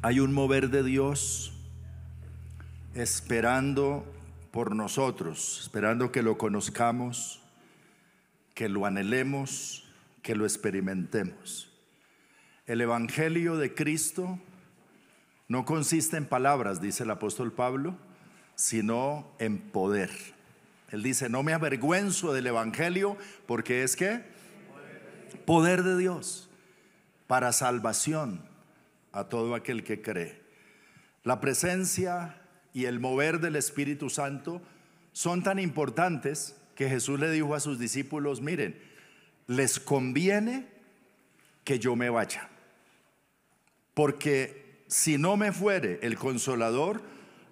Hay un mover de Dios esperando por nosotros, esperando que lo conozcamos, que lo anhelemos, que lo experimentemos. El Evangelio de Cristo no consiste en palabras, dice el apóstol Pablo, sino en poder. Él dice: no me avergüenzo del Evangelio, porque es ¿qué? Poder de Dios para salvación a todo aquel que cree. La presencia y el mover del Espíritu Santo son tan importantes que Jesús le dijo a sus discípulos: miren, les conviene que yo me vaya, porque si no me fuere el Consolador,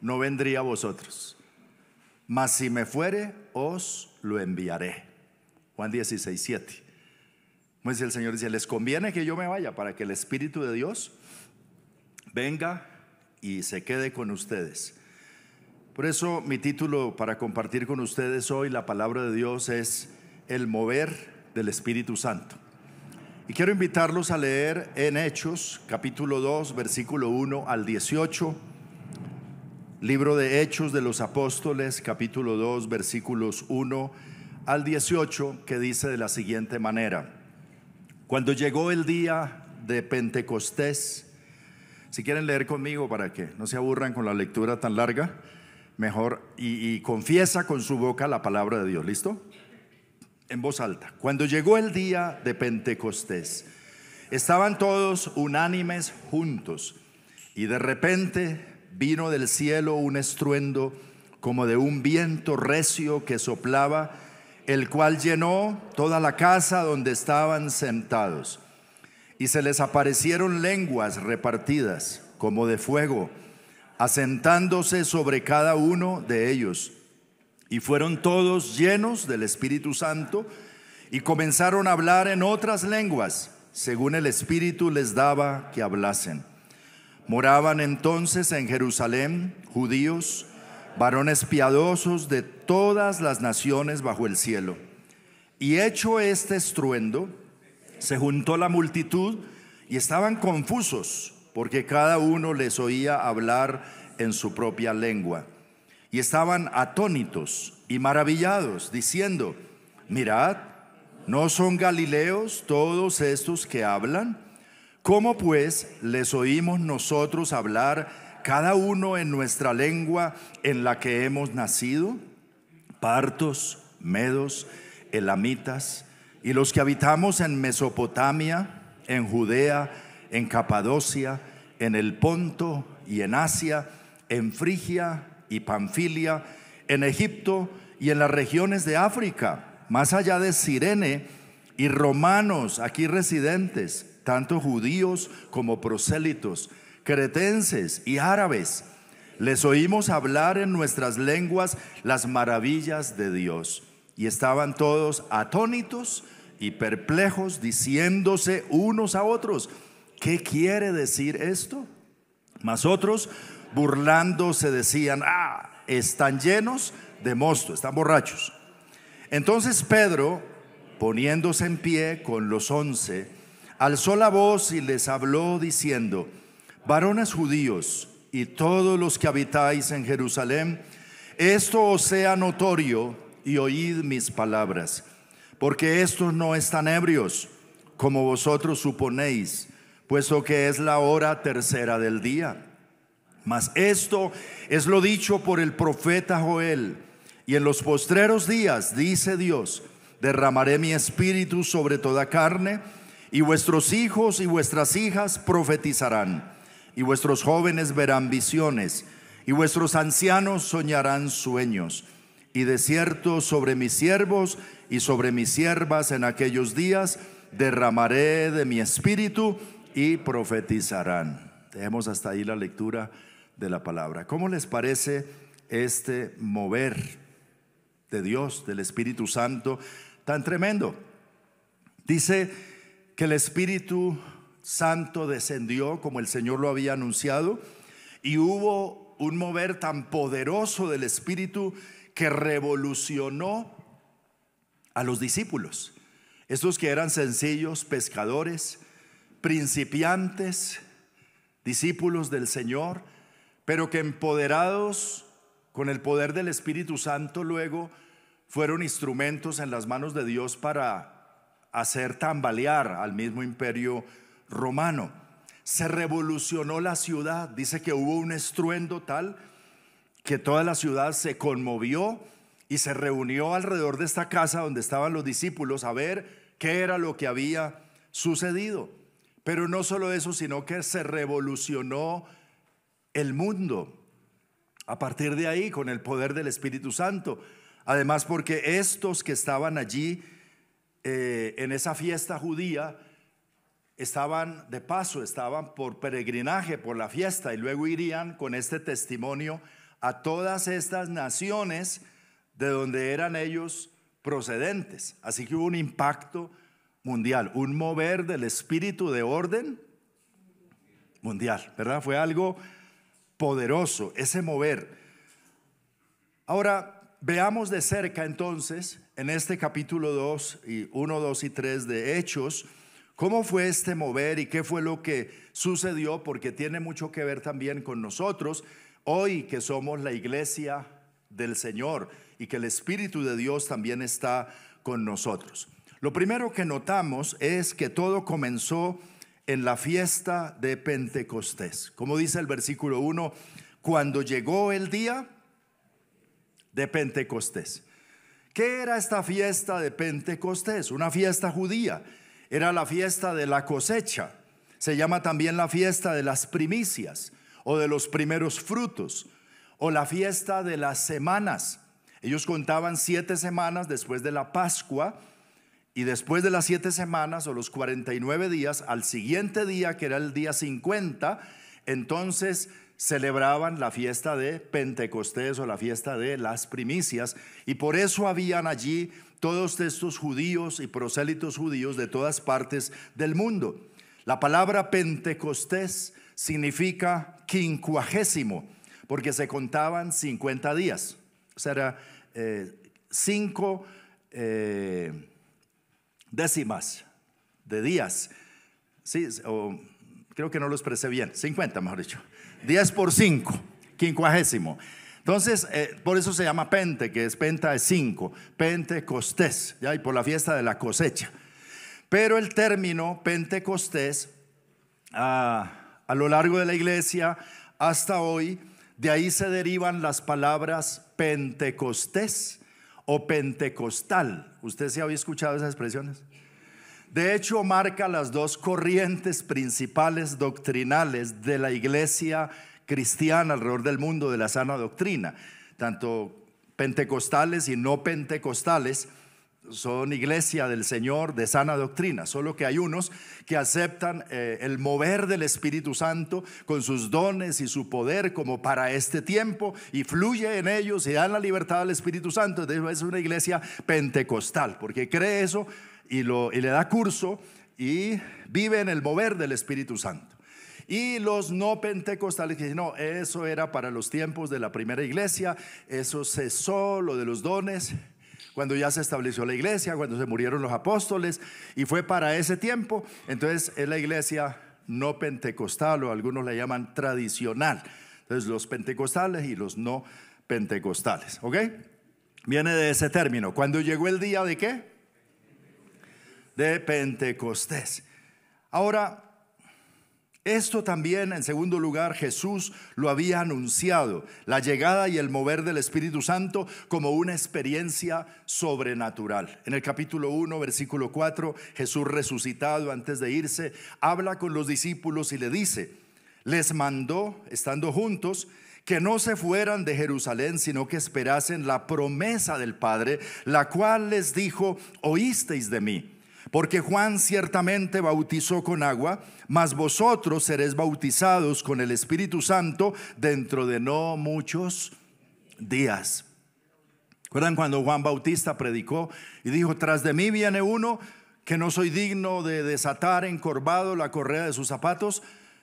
no vendría a vosotros, mas si me fuere, os lo enviaré. Juan 16:7. Pues el Señor dice: les conviene que yo me vaya para que el Espíritu de Dios venga y se quede con ustedes. Por eso mi título para compartir con ustedes hoy la palabra de Dios es el mover del Espíritu Santo. Y quiero invitarlos a leer en Hechos capítulo 2 versículo 1 al 18. Libro de Hechos de los Apóstoles capítulo 2 versículos 1 al 18, que dice de la siguiente manera: cuando llegó el día de Pentecostés. Si quieren leer conmigo para que no se aburran con la lectura tan larga, mejor, y confiesa con su boca la palabra de Dios. ¿Listo? En voz alta. Cuando llegó el día de Pentecostés, estaban todos unánimes juntos, y de repente vino del cielo un estruendo como de un viento recio que soplaba, el cual llenó toda la casa donde estaban sentados. Y se les aparecieron lenguas repartidas como de fuego, asentándose sobre cada uno de ellos. Y fueron todos llenos del Espíritu Santo y comenzaron a hablar en otras lenguas, según el Espíritu les daba que hablasen. Moraban entonces en Jerusalén judíos, varones piadosos de todas las naciones bajo el cielo. Y hecho este estruendo, se juntó la multitud y estaban confusos, porque cada uno les oía hablar en su propia lengua. Y estaban atónitos y maravillados, diciendo: mirad, ¿no son galileos todos estos que hablan? ¿Cómo pues les oímos nosotros hablar cada uno en nuestra lengua en la que hemos nacido? Partos, medos, elamitas, y los que habitamos en Mesopotamia, en Judea, en Capadocia, en el Ponto y en Asia, en Frigia y Panfilia, en Egipto y en las regiones de África, más allá de Cirene, y romanos aquí residentes, tanto judíos como prosélitos, cretenses y árabes. Les oímos hablar en nuestras lenguas las maravillas de Dios. Y estaban todos atónitos y perplejos, diciéndose unos a otros: ¿qué quiere decir esto? Mas otros, burlándose, decían: están llenos de mosto, están borrachos. Entonces Pedro, poniéndose en pie con los 11, alzó la voz y les habló diciendo: varones judíos y todos los que habitáis en Jerusalén, esto os sea notorio y oíd mis palabras, porque estos no están ebrios, como vosotros suponéis, puesto que es la hora tercera del día. Mas esto es lo dicho por el profeta Joel: y en los postreros días, dice Dios, derramaré mi espíritu sobre toda carne, y vuestros hijos y vuestras hijas profetizarán, y vuestros jóvenes verán visiones, y vuestros ancianos soñarán sueños. Y de cierto sobre mis siervos y sobre mis siervas en aquellos días derramaré de mi espíritu y profetizarán. Dejemos hasta ahí la lectura de la palabra. ¿Cómo les parece este mover de Dios, del Espíritu Santo, tan tremendo? Dice que el Espíritu Santo descendió como el Señor lo había anunciado, y hubo un mover tan poderoso del Espíritu que revolucionó a los discípulos, estos que eran sencillos pescadores, principiantes, discípulos del Señor, pero que empoderados con el poder del Espíritu Santo luego fueron instrumentos en las manos de Dios para hacer tambalear al mismo imperio romano. Se revolucionó la ciudad, dice que hubo un estruendo tal que toda la ciudad se conmovió y se reunió alrededor de esta casa donde estaban los discípulos a ver qué era lo que había sucedido. Pero no solo eso, sino que se revolucionó el mundo a partir de ahí con el poder del Espíritu Santo. Además, porque estos que estaban allí en esa fiesta judía estaban de paso, estaban por peregrinaje por la fiesta y luego irían con este testimonio a todas estas naciones de donde eran ellos procedentes. Así que hubo un impacto mundial, un mover del espíritu de orden mundial, ¿verdad? Fue algo poderoso ese mover. Ahora veamos de cerca entonces en este capítulo 2 y 1, 2 y 3 de Hechos cómo fue este mover y qué fue lo que sucedió, porque tiene mucho que ver también con nosotros hoy que somos la iglesia del Señor y que el Espíritu de Dios también está con nosotros. Lo primero que notamos es que todo comenzó en la fiesta de Pentecostés. Como dice el versículo 1, cuando llegó el día de Pentecostés. ¿Qué era esta fiesta de Pentecostés? Una fiesta judía. Era la fiesta de la cosecha. Se llama también la fiesta de las primicias o de los primeros frutos o la fiesta de las semanas. Ellos contaban 7 semanas después de la Pascua. Y después de las 7 semanas o los 49 días, al siguiente día, que era el día 50, entonces celebraban la fiesta de Pentecostés o la fiesta de las primicias. Y por eso habían allí todos estos judíos y prosélitos judíos de todas partes del mundo. La palabra Pentecostés significa quincuagésimo, porque se contaban 50 días. O sea, era 5 décimas de días, sí, o creo que no lo expresé bien, 50 mejor dicho, 10 por 5, quincuagésimo. Entonces, por eso se llama Pente, que es Penta es 5, Pentecostés, ¿ya? Y por la fiesta de la cosecha. Pero el término Pentecostés, a lo largo de la iglesia hasta hoy, de ahí se derivan las palabras Pentecostés o pentecostal. ¿Usted se había escuchado esas expresiones? De hecho, marca las dos corrientes principales doctrinales de la iglesia cristiana alrededor del mundo de la sana doctrina. Tanto pentecostales y no pentecostales son iglesia del Señor de sana doctrina, solo que hay unos que aceptan el mover del Espíritu Santo con sus dones y su poder como para este tiempo y fluye en ellos y dan la libertad al Espíritu Santo. Entonces es una iglesia pentecostal porque cree eso y le da curso y vive en el mover del Espíritu Santo. Y los no pentecostales que dicen, no, eso era para los tiempos de la primera iglesia, eso cesó, lo de los dones, cuando ya se estableció la iglesia, cuando se murieron los apóstoles, y fue para ese tiempo. Entonces es la iglesia no pentecostal, o algunos la llaman tradicional. Entonces los pentecostales y los no pentecostales, ¿ok? Viene de ese término. Cuando llegó el día de ¿qué? De Pentecostés. Ahora, esto también, en segundo lugar, Jesús lo había anunciado, la llegada y el mover del Espíritu Santo como una experiencia sobrenatural. En el capítulo 1, versículo 4, Jesús resucitado antes de irse, habla con los discípulos y le dice, les mandó, estando juntos, que no se fueran de Jerusalén, sino que esperasen la promesa del Padre, la cual les dijo, oísteis de mí. Porque Juan ciertamente bautizó con agua, mas vosotros seréis bautizados con el Espíritu Santo dentro de no muchos días. ¿Recuerdan cuando Juan Bautista predicó y dijo, tras de mí viene uno que no soy digno de desatar encorvado la correa de sus zapatos?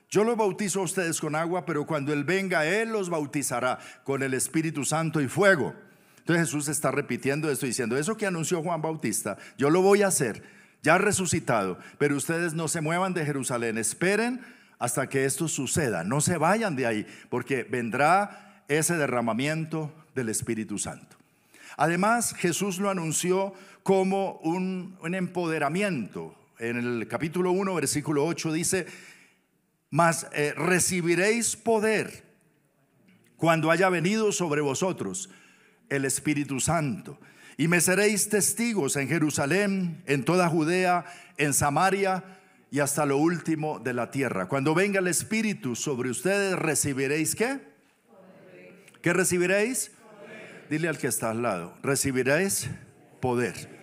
Yo los bautizo a ustedes con agua, pero cuando Él venga, Él los bautizará con el Espíritu Santo y fuego. Entonces Jesús está repitiendo esto, diciendo, eso que anunció Juan Bautista, yo lo voy a hacer. Ya resucitado, pero ustedes no se muevan de Jerusalén, esperen hasta que esto suceda. No se vayan de ahí, porque vendrá ese derramamiento del Espíritu Santo. Además, Jesús lo anunció como un empoderamiento. En el capítulo 1, versículo 8 dice: mas recibiréis poder cuando haya venido sobre vosotros el Espíritu Santo, y me seréis testigos en Jerusalén, en toda Judea, en Samaria y hasta lo último de la tierra. Cuando venga el Espíritu sobre ustedes, recibiréis ¿qué? ¿Qué recibiréis? Poder. Dile al que está al lado: recibiréis poder.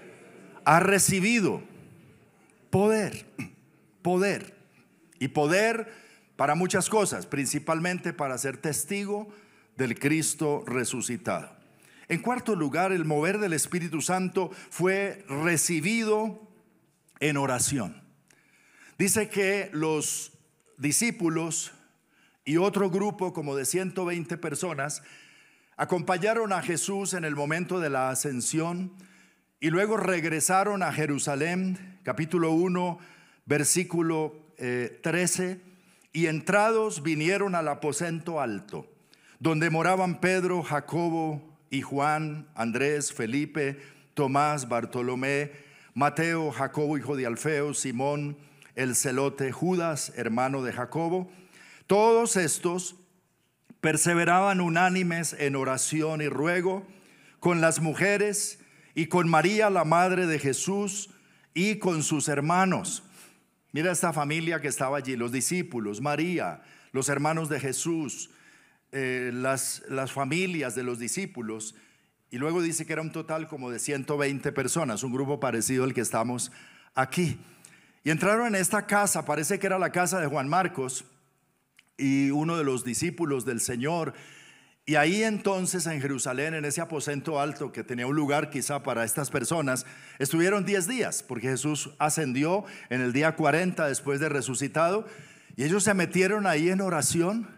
Ha recibido poder, poder. Y poder para muchas cosas, principalmente para ser testigo del Cristo resucitado. En cuarto lugar, el mover del Espíritu Santo fue recibido en oración. Dice que los discípulos y otro grupo como de 120 personas acompañaron a Jesús en el momento de la ascensión y luego regresaron a Jerusalén, capítulo 1, versículo 13, y entrados vinieron al aposento alto, donde moraban Pedro, Jacobo y Juan, Andrés, Felipe, Tomás, Bartolomé, Mateo, Jacobo hijo de Alfeo, Simón el celote, Judas hermano de Jacobo. Todos estos perseveraban unánimes en oración y ruego con las mujeres y con María la madre de Jesús y con sus hermanos. Mira esta familia que estaba allí: los discípulos, María, los hermanos de Jesús, las familias de los discípulos. Y luego dice que era un total como de 120 personas, un grupo parecido al que estamos aquí. Y entraron en esta casa, parece que era la casa de Juan Marcos y uno de los discípulos del Señor. Y ahí entonces en Jerusalén, en ese aposento alto que tenía un lugar quizá para estas personas, estuvieron 10 días, porque Jesús ascendió en el día 40 después de resucitado, y ellos se metieron ahí en oración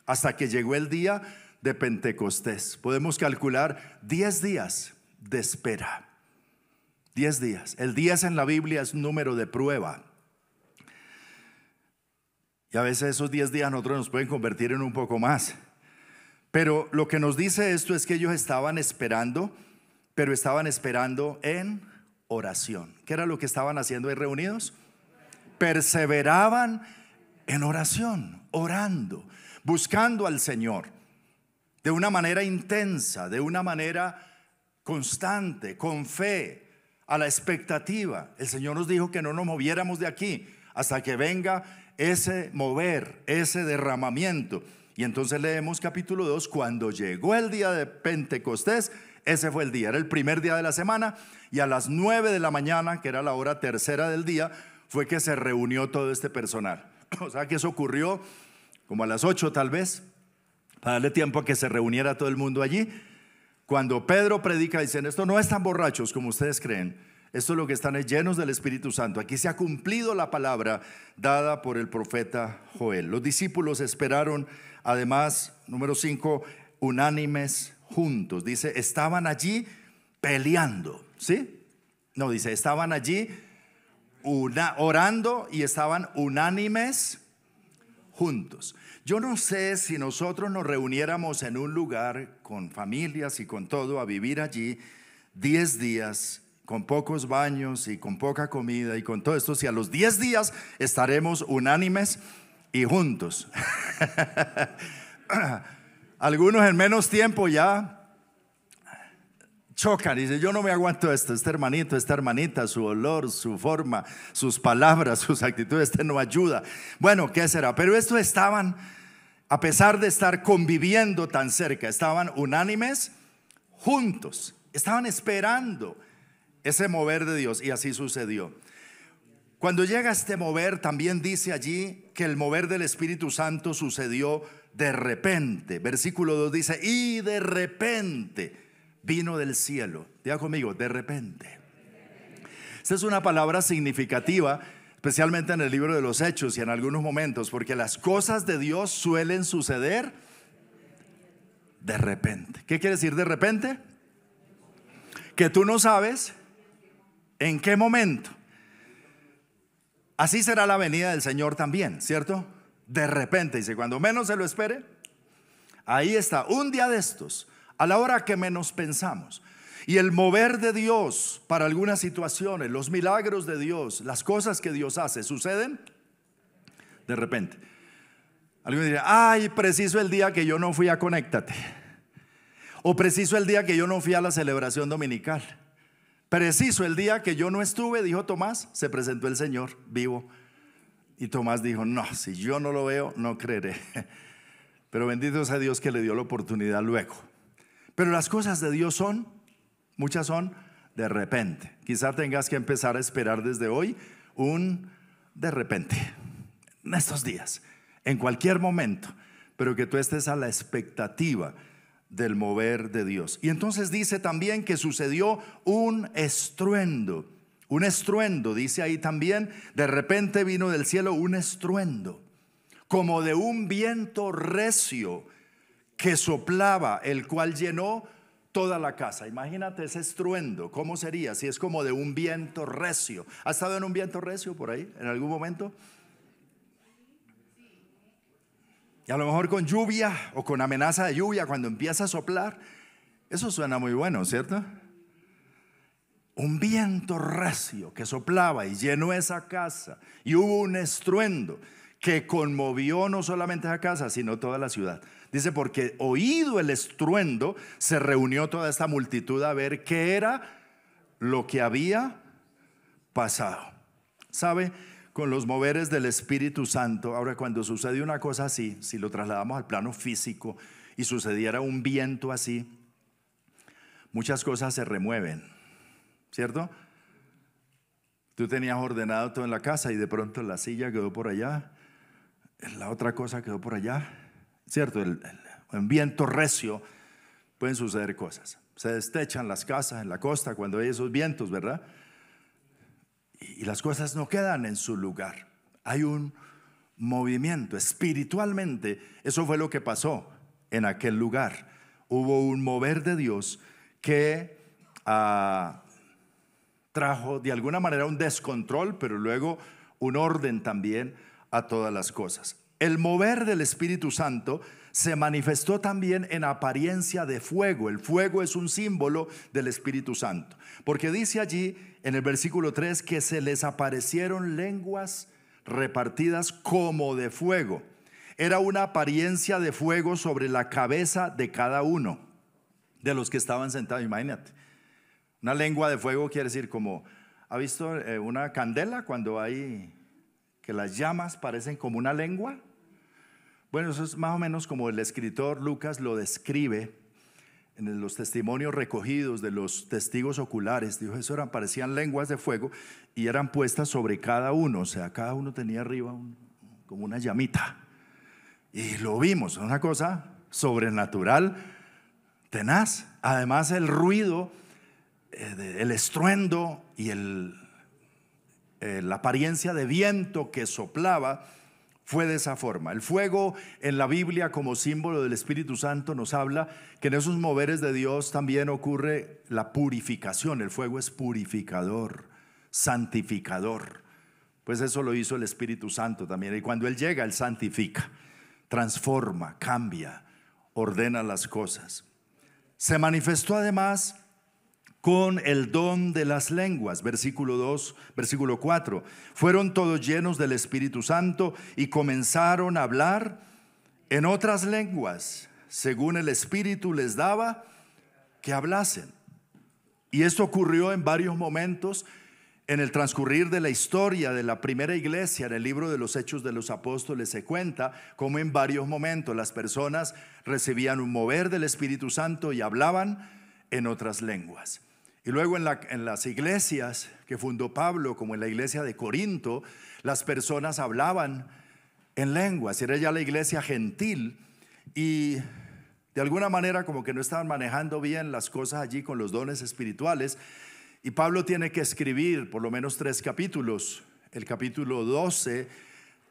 hasta que llegó el día de Pentecostés. Podemos calcular 10 días de espera. 10 días. El 10 en la Biblia es un número de prueba. Y a veces esos 10 días nosotros nos pueden convertir en un poco más. Pero lo que nos dice esto es que ellos estaban esperando, pero estaban esperando en oración. ¿Qué era lo que estaban haciendo ahí reunidos? Perseveraban en oración, orando, buscando al Señor de una manera intensa, de una manera constante, con fe, a la expectativa. El Señor nos dijo que no nos moviéramos de aquí hasta que venga ese mover, ese derramamiento. Y entonces leemos capítulo 2, cuando llegó el día de Pentecostés, ese fue el día, era el primer día de la semana, y a las 9 de la mañana, que era la hora tercera del día, fue que se reunió todo este personal. O sea que eso ocurrió como a las 8 tal vez, para darle tiempo a que se reuniera todo el mundo allí. Cuando Pedro predica, dicen: esto no están borrachos como ustedes creen, esto es lo que están llenos del Espíritu Santo. Aquí se ha cumplido la palabra dada por el profeta Joel. Los discípulos esperaron, además, número 5, unánimes juntos. Dice, estaban allí peleando, ¿sí? No, dice, estaban allí orando y estaban unánimes juntos. Yo no sé si nosotros nos reuniéramos en un lugar con familias y con todo a vivir allí 10 días con pocos baños y con poca comida y con todo esto, si a los 10 días estaremos unánimes y juntos. Algunos en menos tiempo ya chocan y dicen: yo no me aguanto esto, este hermanito, esta hermanita, su olor, su forma, sus palabras, sus actitudes, este no ayuda. Bueno, ¿qué será? Pero estos estaban, a pesar de estar conviviendo tan cerca, estaban unánimes juntos, estaban esperando ese mover de Dios, y así sucedió. Cuando llega este mover, también dice allí que el mover del Espíritu Santo sucedió de repente. Versículo 2 dice: y de repente vino del cielo. Diga conmigo: de repente. Esta es una palabra significativa, especialmente en el libro de los Hechos y en algunos momentos, porque las cosas de Dios suelen suceder de repente. ¿Qué quiere decir de repente? Que tú no sabes en qué momento. Así será la venida del Señor también, ¿cierto? De repente, dice, cuando menos se lo espere, ahí está, un día de estos, a la hora que menos pensamos. Y el mover de Dios para algunas situaciones, los milagros de Dios, las cosas que Dios hace, suceden de repente. Alguien dirá, ay, preciso el día que yo no fui a Conéctate. O preciso el día que yo no fui a la celebración dominical. Preciso el día que yo no estuve, dijo Tomás, se presentó el Señor vivo. Y Tomás dijo, no, si yo no lo veo, no creeré. Pero bendito sea Dios que le dio la oportunidad luego. Pero las cosas de Dios son, muchas son de repente. Quizá tengas que empezar a esperar desde hoy un de repente, en estos días, en cualquier momento, pero que tú estés a la expectativa del mover de Dios. Y entonces dice también que sucedió un estruendo, dice ahí también, de repente vino del cielo un estruendo, como de un viento recio que soplaba, el cual llenó toda la casa. Imagínate ese estruendo, ¿cómo sería si es como de un viento recio? ¿Has estado en un viento recio por ahí en algún momento? Y a lo mejor con lluvia o con amenaza de lluvia cuando empieza a soplar. Eso suena muy bueno, ¿cierto? Un viento recio que soplaba y llenó esa casa. Y hubo un estruendo que conmovió no solamente esa casa, sino toda la ciudad. Dice, porque oído el estruendo, se reunió toda esta multitud a ver qué era lo que había pasado. ¿Sabe? Con los moveres del Espíritu Santo, ahora cuando sucede una cosa así, si lo trasladamos al plano físico y sucediera un viento así, muchas cosas se remueven, ¿cierto? Tú tenías ordenado todo en la casa y de pronto la silla quedó por allá, la otra cosa quedó por allá, ¿cierto? En viento recio pueden suceder cosas. Se destechan las casas en la costa cuando hay esos vientos, ¿verdad? Y las cosas no quedan en su lugar. Hay un movimiento espiritualmente. Eso fue lo que pasó en aquel lugar. Hubo un mover de Dios que trajo de alguna manera un descontrol, pero luego un orden también a todas las cosas. El mover del Espíritu Santo se manifestó también en apariencia de fuego. El fuego es un símbolo del Espíritu Santo, porque dice allí en el versículo 3 que se les aparecieron lenguas repartidas como de fuego. Era una apariencia de fuego sobre la cabeza de cada uno de los que estaban sentados. Imagínate, una lengua de fuego quiere decir como, ¿ha visto una candela cuando hay que las llamas parecen como una lengua? Bueno, eso es más o menos como el escritor Lucas lo describe en los testimonios recogidos de los testigos oculares. Dijo, eso parecían lenguas de fuego y eran puestas sobre cada uno. O sea, cada uno tenía arriba como una llamita. Y lo vimos, una cosa sobrenatural, tenaz. Además el ruido, el estruendo y la apariencia de viento que soplaba fue de esa forma. El fuego en la Biblia como símbolo del Espíritu Santo nos habla que en esos moveres de Dios también ocurre la purificación. El fuego es purificador, santificador. Pues eso lo hizo el Espíritu Santo también. Y cuando Él llega, Él santifica, transforma, cambia, ordena las cosas. Se manifestó además con el don de las lenguas, versículo 2, versículo 4. Fueron todos llenos del Espíritu Santo y comenzaron a hablar en otras lenguas, según el Espíritu les daba que hablasen. Y esto ocurrió en varios momentos en el transcurrir de la historia de la primera iglesia. En el libro de los Hechos de los Apóstoles se cuenta cómo en varios momentos las personas recibían un mover del Espíritu Santo y hablaban en otras lenguas. Y luego en las iglesias que fundó Pablo, como en la iglesia de Corinto, las personas hablaban en lenguas. Era ya la iglesia gentil y de alguna manera como que no estaban manejando bien las cosas allí con los dones espirituales. Y Pablo tiene que escribir por lo menos 3 capítulos, el capítulo 12,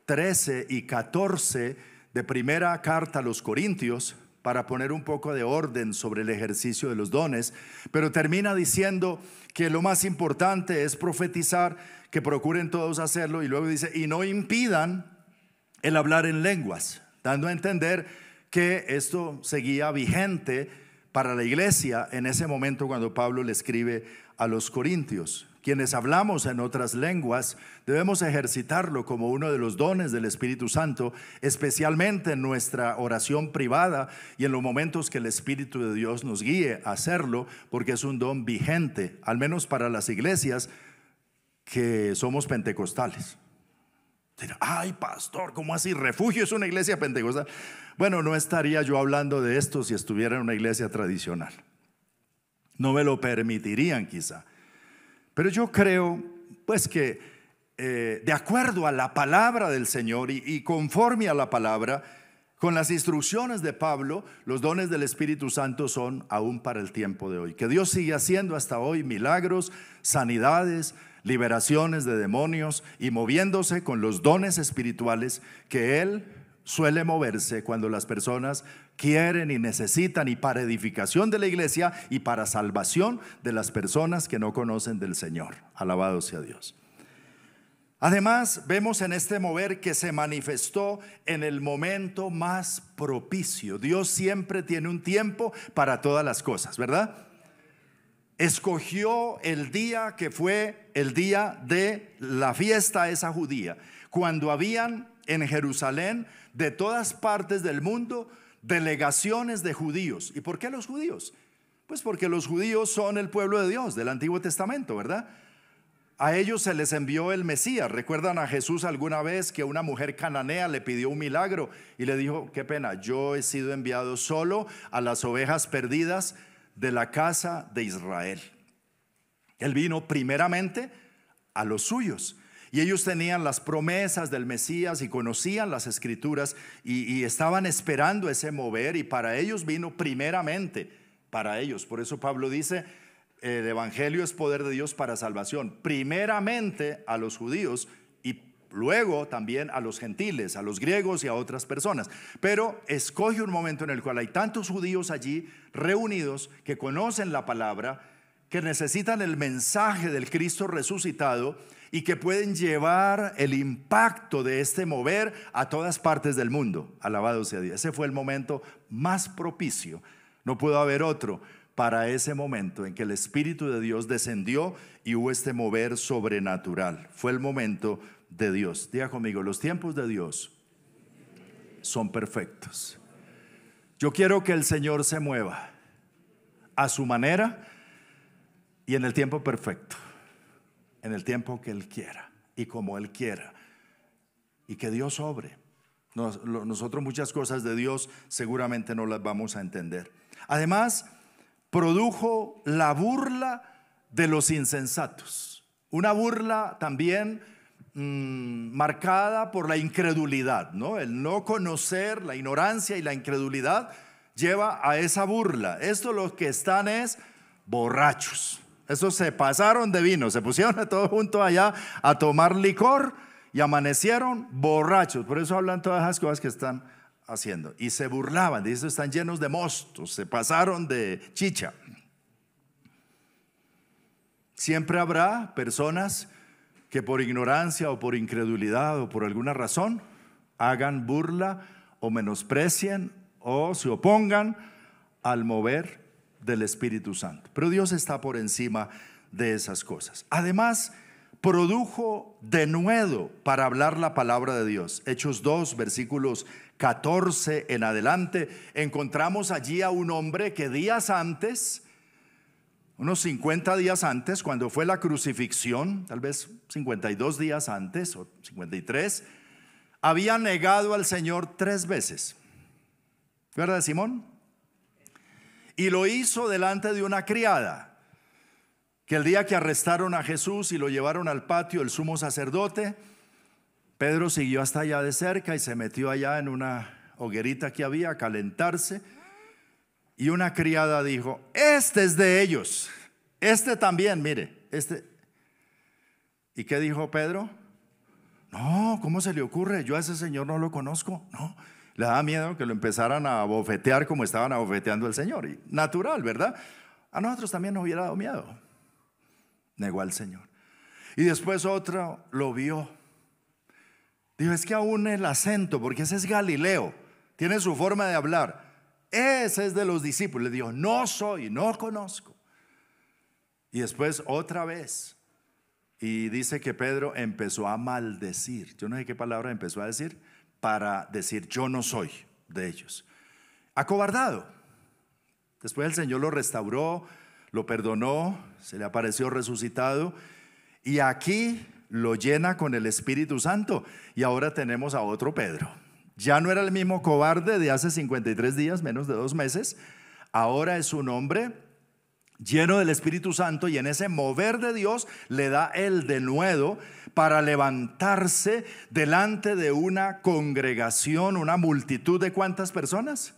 13 y 14 de primera carta a los Corintios, para poner un poco de orden sobre el ejercicio de los dones, pero termina diciendo que lo más importante es profetizar, que procuren todos hacerlo, y luego dice, y no impidan el hablar en lenguas, dando a entender que esto seguía vigente para la iglesia en ese momento cuando Pablo le escribe a los corintios. Quienes hablamos en otras lenguas debemos ejercitarlo como uno de los dones del Espíritu Santo, especialmente en nuestra oración privada y en los momentos que el Espíritu de Dios nos guíe a hacerlo, porque es un don vigente, al menos para las iglesias que somos pentecostales. Ay, pastor, ¿cómo así? Refugio es una iglesia pentecostal. Bueno, no estaría yo hablando de esto si estuviera en una iglesia tradicional. No me lo permitirían quizá. Pero yo creo pues que de acuerdo a la palabra del Señor y conforme a la palabra, con las instrucciones de Pablo, los dones del Espíritu Santo son aún para el tiempo de hoy. Que Dios sigue haciendo hasta hoy milagros, sanidades, liberaciones de demonios y moviéndose con los dones espirituales que Él suele moverse cuando las personas quieren y necesitan, y para edificación de la iglesia y para salvación de las personas que no conocen del Señor. Alabado sea Dios. Además, vemos en este mover que se manifestó en el momento más propicio. Dios siempre tiene un tiempo para todas las cosas, ¿verdad? Escogió el día que fue el día de la fiesta esa judía, cuando habían en Jerusalén de todas partes del mundo delegaciones de judíos. ¿Y por qué los judíos? Pues porque los judíos son el pueblo de Dios del Antiguo Testamento, ¿verdad? A ellos se les envió el Mesías. ¿Recuerdan a Jesús alguna vez que una mujer cananea le pidió un milagro y le dijo: qué pena, yo he sido enviado solo a las ovejas perdidas de la casa de Israel? Él vino primeramente a los suyos, y ellos tenían las promesas del Mesías y conocían las escrituras y estaban esperando ese mover, y para ellos vino primeramente para ellos. Por eso Pablo dice: el evangelio es poder de Dios para salvación, primeramente a los judíos y luego también a los gentiles, a los griegos y a otras personas. Pero escoge un momento en el cual hay tantos judíos allí reunidos que conocen la palabra, que necesitan el mensaje del Cristo resucitado y que pueden llevar el impacto de este mover a todas partes del mundo. Alabado sea Dios. Ese fue el momento más propicio. No pudo haber otro para ese momento en que el Espíritu de Dios descendió y hubo este mover sobrenatural. Fue el momento de Dios. Diga conmigo: los tiempos de Dios son perfectos. Yo quiero que el Señor se mueva a su manera y en el tiempo perfecto, en el tiempo que Él quiera y como Él quiera, y que Dios obre. Nosotros muchas cosas de Dios seguramente no las vamos a entender. Además, produjo la burla de los insensatos, una burla también marcada por la incredulidad, ¿no? El no conocer, la ignorancia y la incredulidad lleva a esa burla. Esto los que están es borrachos. Esos se pasaron de vino, se pusieron a todos juntos allá a tomar licor y amanecieron borrachos. Por eso hablan todas esas cosas que están haciendo. Y se burlaban, dice: están llenos de mostos, se pasaron de chicha. Siempre habrá personas que por ignorancia o por incredulidad o por alguna razón hagan burla o menosprecien o se opongan al mover del Espíritu Santo. Pero Dios está por encima de esas cosas. Además, produjo denuedo para hablar la palabra de Dios. Hechos 2, versículos 14 en adelante, encontramos allí a un hombre que días antes, unos 50 días antes, cuando fue la crucifixión, tal vez 52 días antes o 53, había negado al Señor 3 veces. ¿Verdad, Simón? Y lo hizo delante de una criada, que el día que arrestaron a Jesús y lo llevaron al patio del sumo sacerdote, Pedro siguió hasta allá de cerca y se metió allá en una hoguerita que había a calentarse. Y una criada dijo: este es de ellos, este también, mire, este. ¿Y qué dijo Pedro? No, ¿cómo se le ocurre? Yo a ese señor no lo conozco. No, le daba miedo que lo empezaran a bofetear como estaban abofeteando al Señor. Y natural, ¿verdad? A nosotros también nos hubiera dado miedo. Negó al Señor. Y después otro lo vio, Dijo, es que aún el acento, porque ese es Galileo, tiene su forma de hablar. Ese es de los discípulos. Le dijo, no soy, no conozco. Y después otra vez. Y dice que Pedro empezó a maldecir. Yo no sé qué palabra empezó a decir para decir yo no soy de ellos. Acobardado. Después el Señor lo restauró, lo perdonó, se le apareció resucitado. Y aquí lo llena con el Espíritu Santo. Y ahora tenemos a otro Pedro. Ya no era el mismo cobarde de hace 53 días, menos de 2 meses. Ahora es un hombre lleno del Espíritu Santo, y en ese mover de Dios le da el denuedo para levantarse delante de una congregación, una multitud de ¿cuántas personas?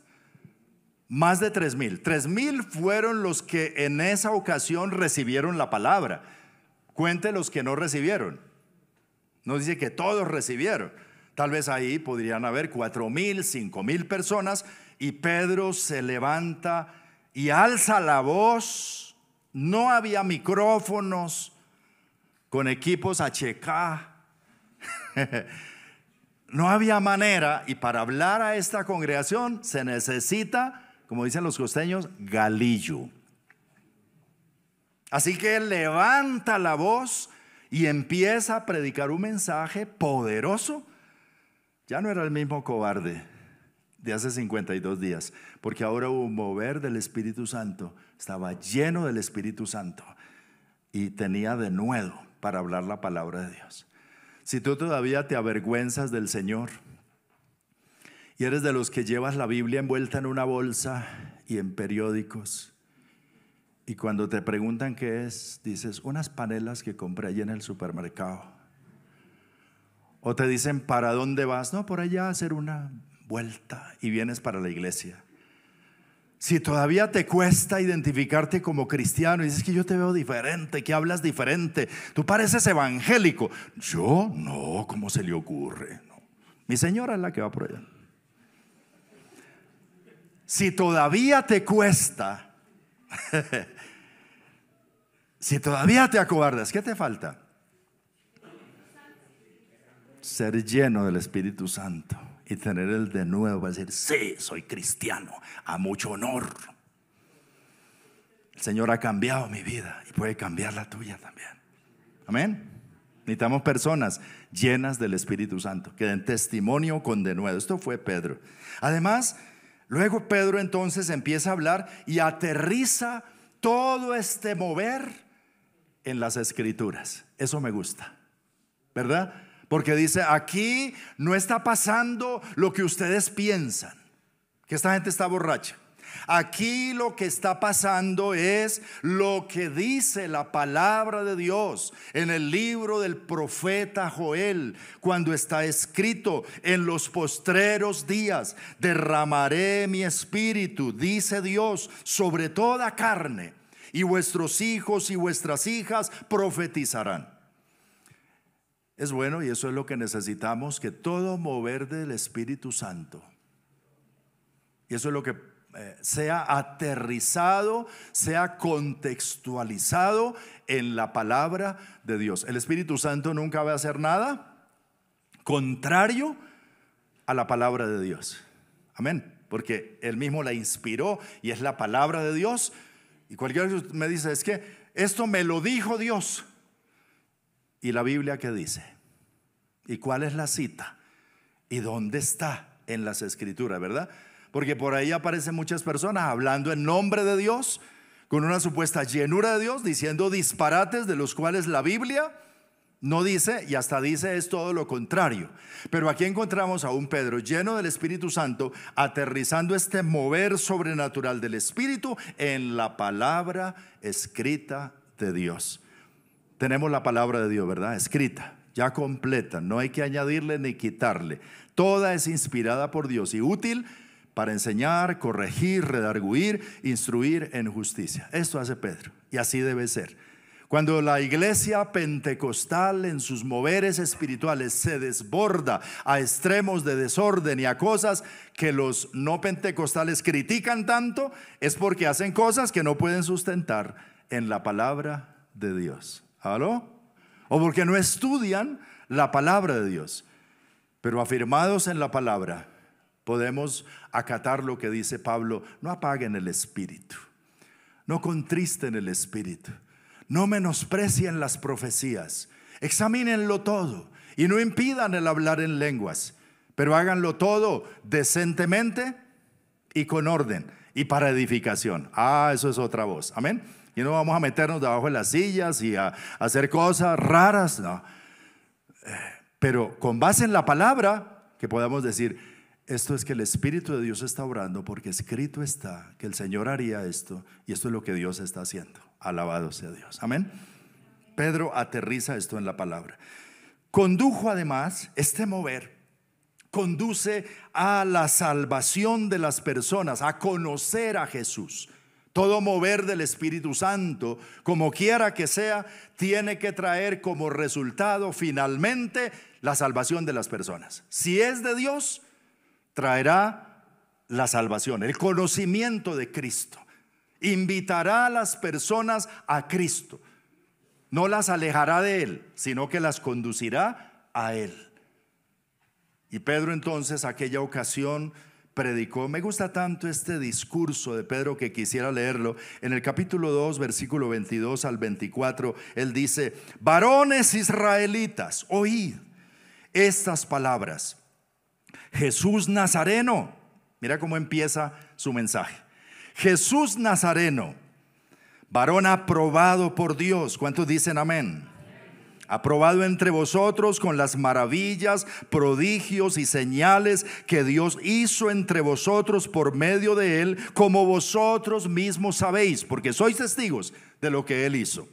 Más de 3,000. 3,000 fueron los que en esa ocasión recibieron la palabra. Cuente los que no recibieron. No dice que todos recibieron. Tal vez ahí podrían haber 4,000, 5,000 personas, y Pedro se levanta y alza la voz. No había micrófonos con equipos HK. No había manera, y para hablar a esta congregación se necesita, como dicen los costeños, galillo. Así que él levanta la voz y empieza a predicar un mensaje poderoso. Ya no era el mismo cobarde de hace 52 días, porque ahora hubo un mover del Espíritu Santo. Estaba lleno del Espíritu Santo y tenía denuedo para hablar la palabra de Dios. Si tú todavía te avergüenzas del Señor y eres de los que llevas la Biblia envuelta en una bolsa y en periódicos, y cuando te preguntan qué es, dices unas panelas que compré allí en el supermercado, o te dicen ¿para dónde vas? No, por allá a hacer una vuelta, y vienes para la iglesia. Si todavía te cuesta identificarte como cristiano y dices que yo te veo diferente, que hablas diferente, tú pareces evangélico. Yo no, ¿cómo se le ocurre? No. Mi señora es la que va por allá. Si todavía te cuesta, si todavía te acobardas, ¿qué te falta? Ser lleno del Espíritu Santo y tener el denuedo para decir, sí, soy cristiano, a mucho honor. El Señor ha cambiado mi vida y puede cambiar la tuya también. Amén. Necesitamos personas llenas del Espíritu Santo que den testimonio con denuedo. Esto fue Pedro. Además, luego Pedro entonces empieza a hablar y aterriza todo este mover en las Escrituras. Eso me gusta, ¿verdad? Porque dice, aquí no está pasando lo que ustedes piensan, que esta gente está borracha. Aquí lo que está pasando es lo que dice la palabra de Dios en el libro del profeta Joel, cuando está escrito: en los postreros días derramaré mi espíritu, dice Dios, sobre toda carne, y vuestros hijos y vuestras hijas profetizarán. Es bueno, y eso es lo que necesitamos, que todo mover del Espíritu Santo, y eso es lo que sea aterrizado, sea contextualizado en la palabra de Dios. El Espíritu Santo nunca va a hacer nada contrario a la palabra de Dios. Amén. Porque Él mismo la inspiró y es la palabra de Dios. Y cualquiera me dice, es que esto me lo dijo Dios. ¿Y la Biblia qué dice? ¿Y cuál es la cita? ¿Y dónde está en las Escrituras, verdad? Porque por ahí aparecen muchas personas hablando en nombre de Dios, con una supuesta llenura de Dios, diciendo disparates de los cuales la Biblia no dice, y hasta dice es todo lo contrario. Pero aquí encontramos a un Pedro lleno del Espíritu Santo, aterrizando este mover sobrenatural del Espíritu en la palabra escrita de Dios. Tenemos la palabra de Dios, ¿verdad? Escrita, ya completa, no hay que añadirle ni quitarle. Toda es inspirada por Dios y útil para enseñar, corregir, redarguir, instruir en justicia. Esto hace Pedro, y así debe ser. Cuando la iglesia pentecostal en sus moveres espirituales se desborda a extremos de desorden y a cosas que los no pentecostales critican tanto, es porque hacen cosas que no pueden sustentar en la palabra de Dios. ¿Aló? O porque no estudian la palabra de Dios. Pero afirmados en la palabra, podemos acatar lo que dice Pablo: no apaguen el espíritu, no contristen el espíritu, no menosprecien las profecías, examínenlo todo y no impidan el hablar en lenguas, pero háganlo todo decentemente y con orden y para edificación. Eso es otra voz, amén. Y no vamos a meternos debajo de las sillas y a hacer cosas raras, no. Pero con base en la palabra, que podamos decir: esto es que el Espíritu de Dios está obrando, porque escrito está que el Señor haría esto, y esto es lo que Dios está haciendo. Alabado sea Dios, amén. Pedro aterriza esto en la palabra. Condujo además, este mover conduce a la salvación de las personas, a conocer a Jesús. Todo mover del Espíritu Santo, como quiera que sea, tiene que traer como resultado finalmente la salvación de las personas. Si es de Dios, traerá la salvación, el conocimiento de Cristo. Invitará a las personas a Cristo. No las alejará de Él, sino que las conducirá a Él. Y Pedro entonces aquella ocasión predicó. Me gusta tanto este discurso de Pedro que quisiera leerlo. En el capítulo 2, versículo 22 al 24, él dice: varones israelitas, oíd estas palabras. Jesús Nazareno, mira cómo empieza su mensaje. Jesús Nazareno, varón aprobado por Dios. ¿Cuántos dicen amén? Aprobado entre vosotros con las maravillas, prodigios y señales que Dios hizo entre vosotros por medio de él, como vosotros mismos sabéis, porque sois testigos de lo que él hizo.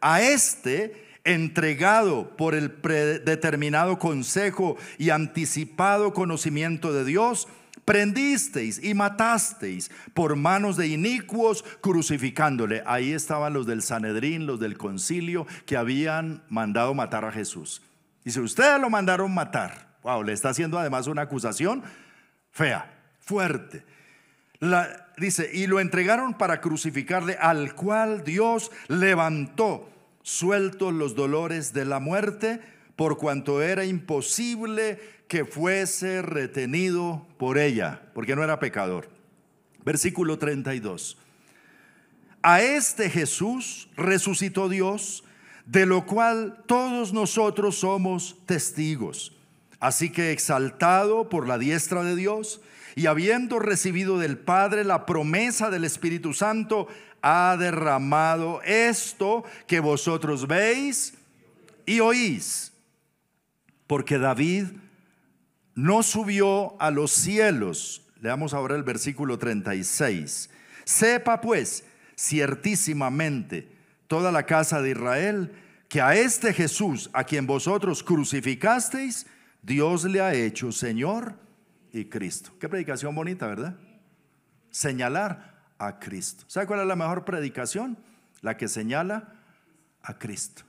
A este, entregado por el predeterminado consejo y anticipado conocimiento de Dios, prendisteis y matasteis por manos de inicuos, crucificándole. Ahí estaban los del Sanedrín, los del concilio, que habían mandado matar a Jesús. Dice: ustedes lo mandaron matar. Wow, le está haciendo además una acusación fea, fuerte. Dice: y lo entregaron para crucificarle, al cual Dios levantó, sueltos los dolores de la muerte, por cuanto era imposible que fuese retenido por ella, porque no era pecador. Versículo 32. A este Jesús resucitó Dios, de lo cual todos nosotros somos testigos. Así que, exaltado por la diestra de Dios y habiendo recibido del Padre la promesa del Espíritu Santo, ha derramado esto que vosotros veis y oís. Porque David no subió a los cielos. Leamos ahora el versículo 36. Sepa pues ciertísimamente toda la casa de Israel que a este Jesús, a quien vosotros crucificasteis, Dios le ha hecho Señor y Cristo. Qué predicación bonita, ¿verdad? Señalar a Cristo. ¿Sabe cuál es la mejor predicación? La que señala a Cristo.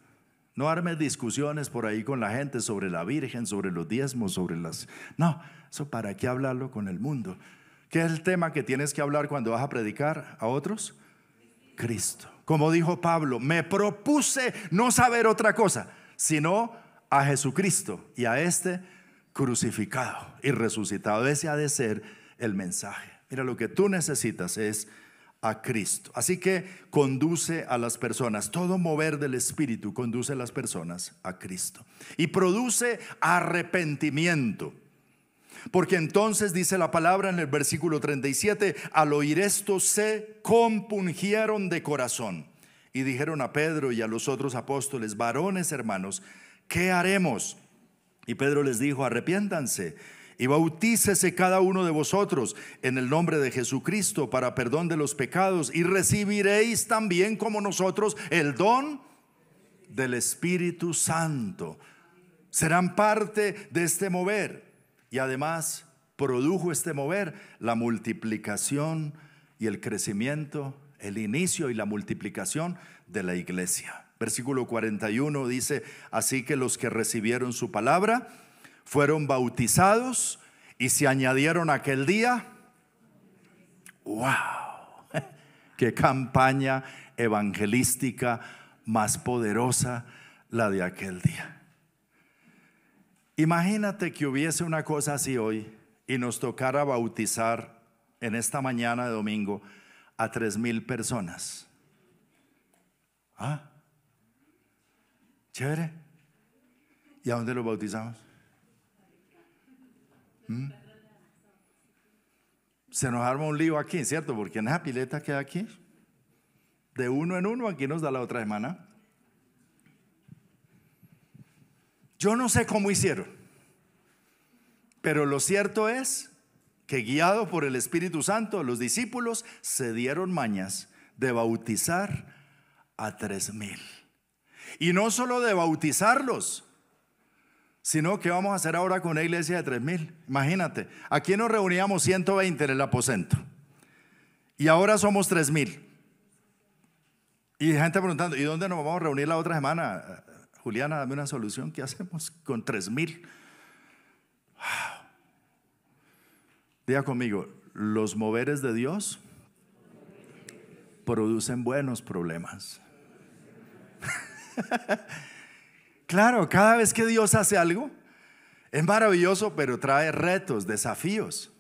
No armes discusiones por ahí con la gente sobre la Virgen, sobre los diezmos, sobre las... No, eso para qué hablarlo con el mundo. ¿Qué es el tema que tienes que hablar cuando vas a predicar a otros? Cristo. Como dijo Pablo: me propuse no saber otra cosa, sino a Jesucristo y a este crucificado y resucitado. Ese ha de ser el mensaje. Mira, lo que tú necesitas es a Cristo. Así que conduce a las personas. Todo mover del Espíritu conduce a las personas a Cristo y produce arrepentimiento. Porque entonces dice la palabra en el versículo 37: al oír esto se compungieron de corazón y dijeron a Pedro y a los otros apóstoles: varones hermanos, ¿qué haremos? Y Pedro les dijo: arrepiéntanse y bautícese cada uno de vosotros en el nombre de Jesucristo para perdón de los pecados, y recibiréis también como nosotros el don del Espíritu Santo. Serán parte de este mover. Y además produjo este mover la multiplicación y el crecimiento, el inicio y la multiplicación de la iglesia. Versículo 41 dice: así que los que recibieron su palabra fueron bautizados y se añadieron aquel día. ¡Wow! ¡Qué campaña evangelística más poderosa la de aquel día! Imagínate que hubiese una cosa así hoy y nos tocara bautizar en esta mañana de domingo a 3,000 personas. ¿Ah? Chévere. ¿Y a dónde los bautizamos? Se nos arma un lío aquí, ¿cierto? Porque en esa pileta que hay aquí, de uno en uno, aquí nos da la otra semana. Yo no sé cómo hicieron, pero lo cierto es que guiado por el Espíritu Santo, los discípulos se dieron mañas de bautizar a 3,000. Y no solo de bautizarlos, sino que vamos a hacer ahora con una iglesia de 3,000. Imagínate, aquí nos reuníamos 120 en el aposento y ahora somos 3,000. Y gente preguntando, ¿y dónde nos vamos a reunir la otra semana? Juliana, dame una solución. ¿Qué hacemos con 3,000? Wow. Diga conmigo, los moveres de Dios producen buenos problemas. Claro, cada vez que Dios hace algo es maravilloso, pero trae retos, desafíos.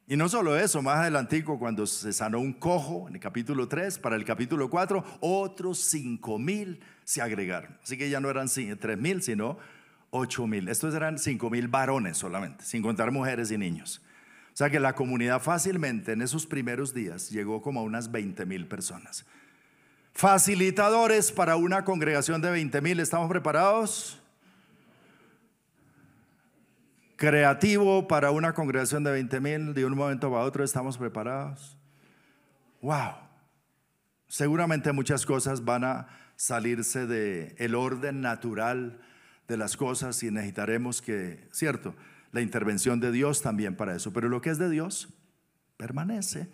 Y no solo eso, más adelantico, cuando se sanó un cojo en el capítulo 3, para el capítulo 4 otros 5,000 se agregaron. Así que ya no eran 3,000, sino 8,000. Estos eran 5,000 varones solamente, sin contar mujeres y niños. O sea que la comunidad fácilmente en esos primeros días llegó como a unas 20,000 personas. Facilitadores para una congregación de 20,000, ¿estamos preparados? Creativo para una congregación de 20,000, de un momento para otro, ¿estamos preparados? Wow. Seguramente muchas cosas van a salirse del orden natural de las cosas y necesitaremos que, cierto, la intervención de Dios también para eso. Pero lo que es de Dios permanece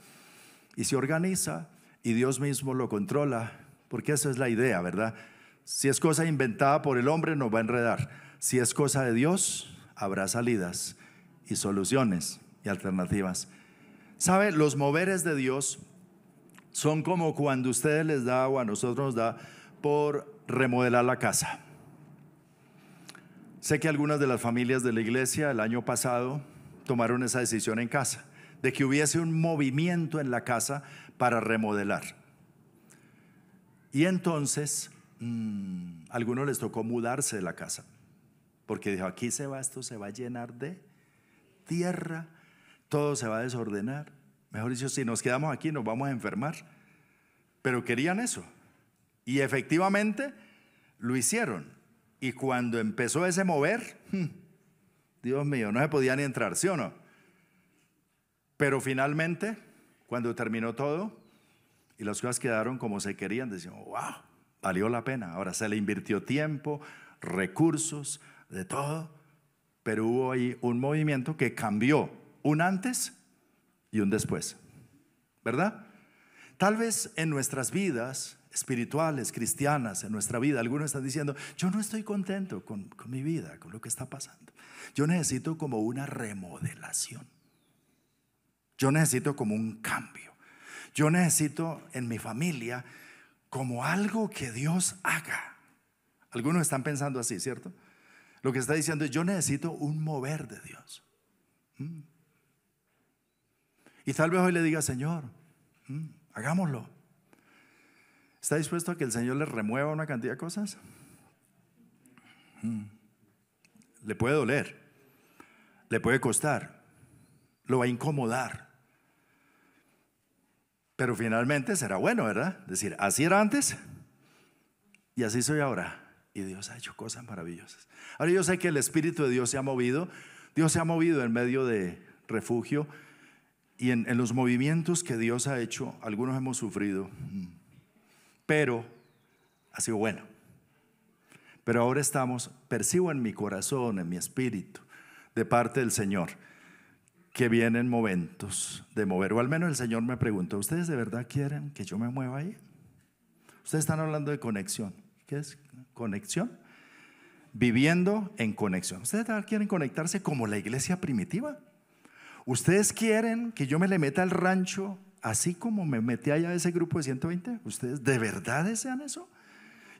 y se organiza y Dios mismo lo controla, porque esa es la idea, ¿verdad? Si es cosa inventada por el hombre nos va a enredar. Si es cosa de Dios, habrá salidas y soluciones y alternativas. ¿Sabe? Los moveres de Dios son como cuando a ustedes les da o a nosotros nos da por remodelar la casa. Sé que algunas de las familias de la iglesia el año pasado tomaron esa decisión en casa, de que hubiese un movimiento en la casa para remodelar. Y entonces a algunos les tocó mudarse de la casa, porque dijo, aquí esto se va a llenar de tierra, todo se va a desordenar. Mejor dicho, si nos quedamos aquí nos vamos a enfermar. Pero querían eso. Y efectivamente lo hicieron. Y cuando empezó ese mover, Dios mío, no se podía ni entrar, ¿sí o no? Pero finalmente, cuando terminó todo y las cosas quedaron como se querían, decimos, wow, valió la pena. Ahora se le invirtió tiempo, recursos, de todo, pero hubo ahí un movimiento que cambió un antes y un después, ¿verdad? Tal vez en nuestras vidas espirituales, cristianas, en nuestra vida, algunos están diciendo, yo no estoy contento con mi vida, con lo que está pasando. Yo necesito como una remodelación. Yo necesito como un cambio. Yo necesito en mi familia como algo que Dios haga. Algunos están pensando así, ¿cierto? Lo que está diciendo es, yo necesito un mover de Dios. Y tal vez hoy le diga, Señor, hagámoslo. ¿Está dispuesto a que el Señor le remueva una cantidad de cosas? Le puede doler, le puede costar, lo va a incomodar, pero finalmente será bueno, ¿verdad? Es decir, así era antes y así soy ahora. Y Dios ha hecho cosas maravillosas. Ahora yo sé que el Espíritu de Dios se ha movido. Dios se ha movido en medio de refugio. Y en los movimientos que Dios ha hecho, algunos hemos sufrido. Pero ha sido bueno. Pero ahora percibo en mi corazón, en mi espíritu, de parte del Señor, que vienen momentos de mover. O al menos el Señor me preguntó, ¿ustedes de verdad quieren que yo me mueva ahí? Ustedes están hablando de conexión. ¿Qué es conexión? Viviendo en conexión. ¿Ustedes quieren conectarse como la iglesia primitiva? ¿Ustedes quieren que yo me le meta al rancho así como me metí allá a ese grupo de 120? ¿Ustedes de verdad desean eso?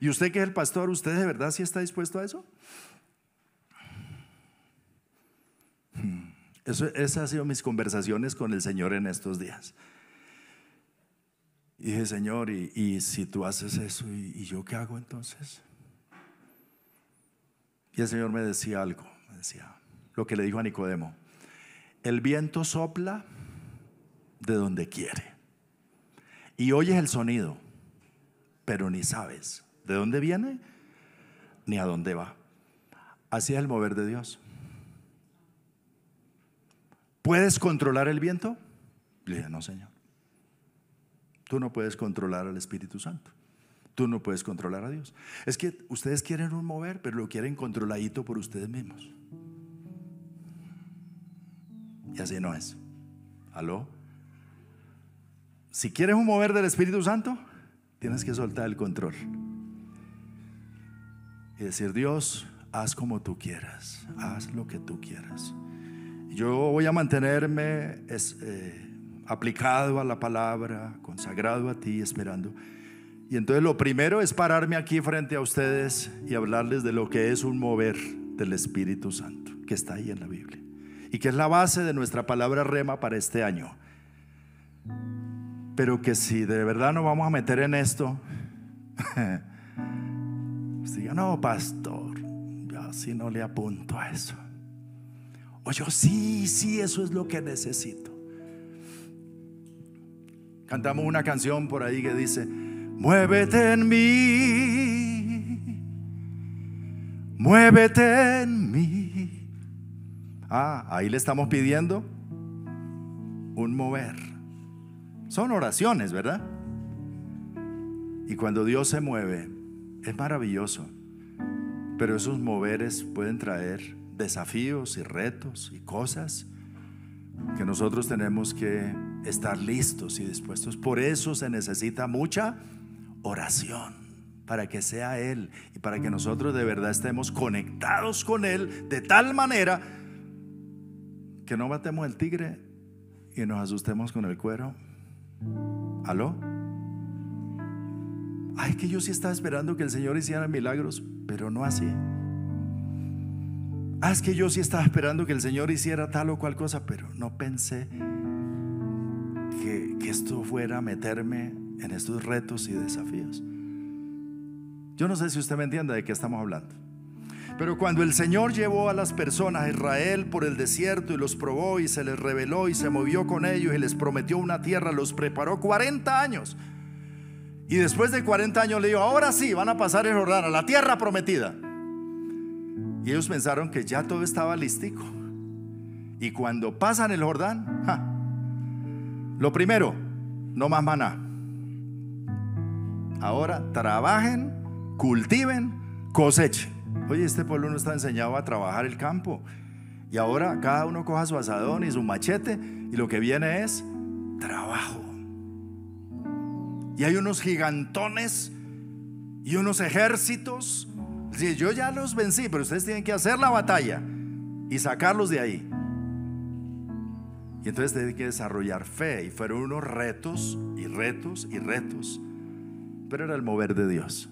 ¿Y usted que es el pastor, usted de verdad sí está dispuesto a eso? Esas han sido mis conversaciones con el Señor en estos días. Y dije, Señor, y si tú haces eso, ¿y yo qué hago entonces? Y el Señor me decía algo, me decía lo que le dijo a Nicodemo: el viento sopla de donde quiere y oyes el sonido, pero ni sabes de dónde viene ni a dónde va. Así es el mover de Dios. ¿Puedes controlar el viento? Le dije, no, Señor. Tú no puedes controlar al Espíritu Santo. Tú no puedes controlar a Dios. Es que ustedes quieren un mover, pero lo quieren controladito por ustedes mismos. Y así no es. ¿Aló? Si quieres un mover del Espíritu Santo, tienes que soltar el control y decir: Dios, haz como tú quieras, haz lo que tú quieras. Yo voy a mantenerme aplicado a la palabra, consagrado a ti, esperando. Y entonces lo primero es pararme aquí frente a ustedes y hablarles de lo que es un mover del Espíritu Santo, que está ahí en la Biblia y que es la base de nuestra palabra rema para este año. Pero que si de verdad nos vamos a meter en esto, pues diga: no, pastor, yo así no le apunto a eso. O yo sí, eso es lo que necesito. Cantamos una canción por ahí que dice: muévete en mí, muévete en mí. Ahí le estamos pidiendo un mover. Son oraciones, ¿verdad? Y cuando Dios se mueve, es maravilloso. Pero esos moveres pueden traer desafíos y retos y cosas que nosotros tenemos que estar listos y dispuestos. Por eso se necesita mucha oración, para que sea Él y para que nosotros de verdad estemos conectados con Él de tal manera que no matemos el tigre y nos asustemos con el cuero. ¿Aló? Ay, que yo sí estaba esperando que el Señor hiciera milagros, pero no así. Es que yo sí estaba esperando que el Señor hiciera tal o cual cosa, pero no pensé que esto fuera a meterme en estos retos y desafíos. Yo no sé si usted me entiende de qué estamos hablando. Pero cuando el Señor llevó a las personas a Israel por el desierto y los probó y se les reveló y se movió con ellos y les prometió una tierra, los preparó 40 años. Y después de 40 años le dijo: ahora sí van a pasar el Jordán a la tierra prometida. Y ellos pensaron que ya todo estaba listico. Y cuando pasan el Jordán, lo primero, no más maná. Ahora trabajen, cultiven, cosechen. Oye, este pueblo no está enseñado a trabajar el campo. Y ahora cada uno coja su asadón y su machete, y lo que viene es trabajo. Y hay unos gigantones y unos ejércitos. Sí, yo ya los vencí, pero ustedes tienen que hacer la batalla y sacarlos de ahí. Y entonces tienen que desarrollar fe. Y fueron unos retos y retos y retos, pero era el mover de Dios.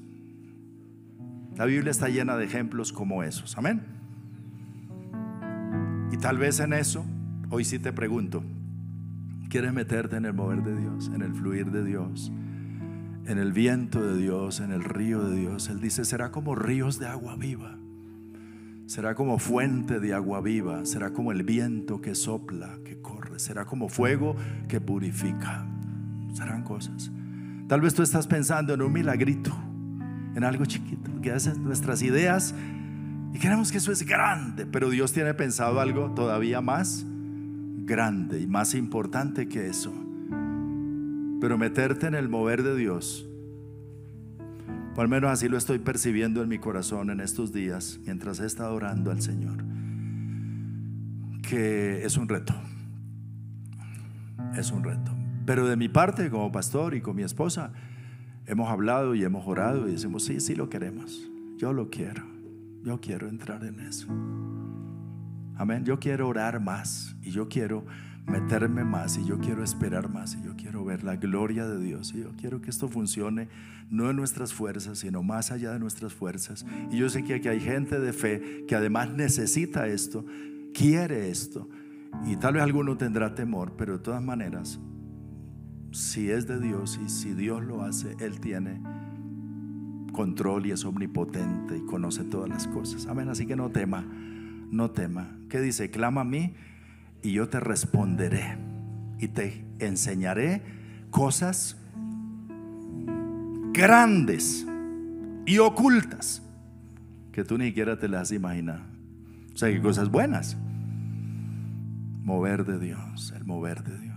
La Biblia está llena de ejemplos como esos. Amén. Y tal vez en eso hoy sí te pregunto: ¿quieres meterte en el mover de Dios, en el fluir de Dios, en el viento de Dios, en el río de Dios? Él dice: será como ríos de agua viva, será como fuente de agua viva, será como el viento que sopla, que corre, será como fuego que purifica. Serán cosas. Tal vez tú estás pensando en un milagrito, en algo chiquito, que hacen nuestras ideas y queremos que eso es grande, pero Dios tiene pensado algo todavía más grande y más importante que eso. Pero meterte en el mover de Dios, o al menos así lo estoy percibiendo en mi corazón en estos días mientras he estado orando al Señor, que es un reto. Es un reto. Pero de mi parte, como pastor y con mi esposa, hemos hablado y hemos orado y decimos: sí lo queremos. Yo lo quiero. Yo quiero entrar en eso. Amén. Yo quiero orar más y yo quiero meterme más y yo quiero esperar más y yo quiero ver la gloria de Dios y yo quiero que esto funcione no en nuestras fuerzas, sino más allá de nuestras fuerzas. Y yo sé que aquí hay gente de fe que además necesita esto, quiere esto, Y tal vez alguno tendrá temor, pero de todas maneras, si es de Dios y si Dios lo hace, Él tiene control y es omnipotente y conoce todas las cosas. Amén. Así que no tema, no tema. ¿Qué dice? Clama a mí y yo te responderé y te enseñaré cosas grandes y ocultas que tú ni siquiera te las imaginas. O sea, que cosas buenas. Mover de Dios, el mover de Dios.